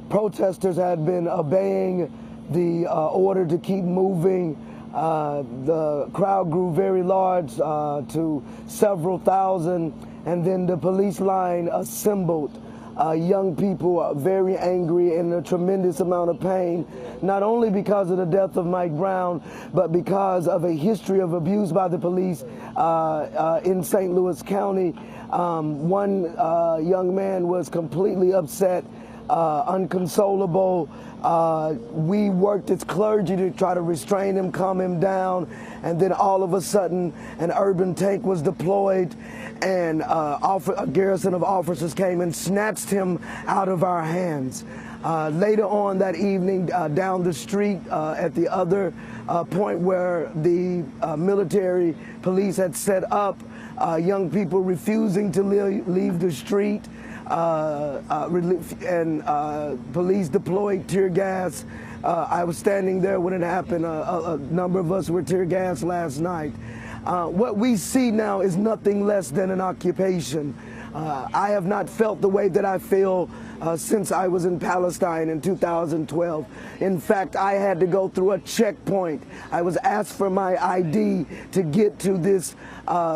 protesters had been obeying the order to keep moving. The crowd grew very large to several thousand, and then the police line assembled. Young people are very angry and a tremendous amount of pain, not only because of the death of Mike Brown, but because of a history of abuse by the police in St. Louis County. One young man was completely upset, unconsolable. We worked as clergy to try to restrain him, calm him down, and then all of a sudden an urban tank was deployed, and a garrison of officers came and snatched him out of our hands. Later on that evening, down the street at the other point where the military police had set up, young people refusing to leave the street, and police deployed tear gas. I was standing there when it happened. A number of us were tear gassed last night. What we see now is nothing less than an occupation. I have not felt the way that I feel since I was in Palestine in 2012. In fact, I had to go through a checkpoint. I was asked for my ID to get to this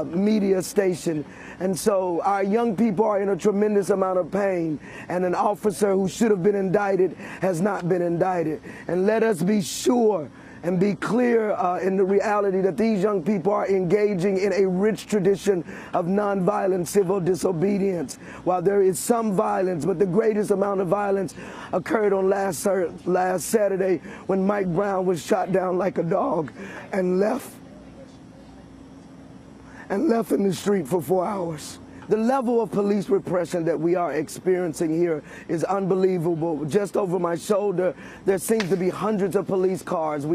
media station. And so our young people are in a tremendous amount of pain, and an officer who should have been indicted has not been indicted. And let us be sure and be clear in the reality that these young people are engaging in a rich tradition of nonviolent civil disobedience. While there is some violence, but the greatest amount of violence occurred on last Saturday when Mike Brown was shot down like a dog and left in the street for 4 hours. The level of police repression that we are experiencing here is unbelievable. Just over my shoulder, there seems to be hundreds of police cars.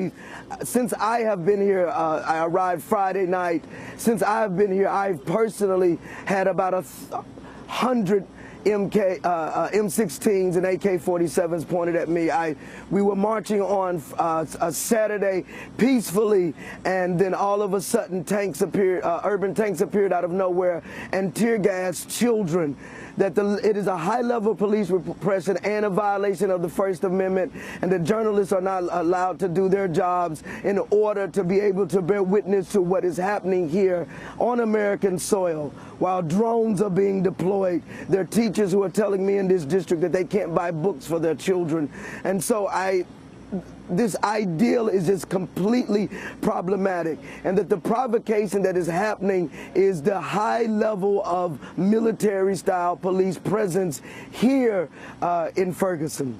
Since I have been here, I arrived Friday night. Since I've been here, I've personally had about 100 M16s and AK-47s pointed at me. We were marching on a Saturday peacefully, and then all of a sudden tanks appeared, urban tanks appeared out of nowhere and tear gas children. It is a high level of police repression and a violation of the First Amendment, and the journalists are not allowed to do their jobs in order to be able to bear witness to what is happening here on American soil. While drones are being deployed, there are teachers who are telling me in this district that they can't buy books for their children. And so this ideal is just completely problematic, and that the provocation that is happening is the high level of military style police presence here in Ferguson.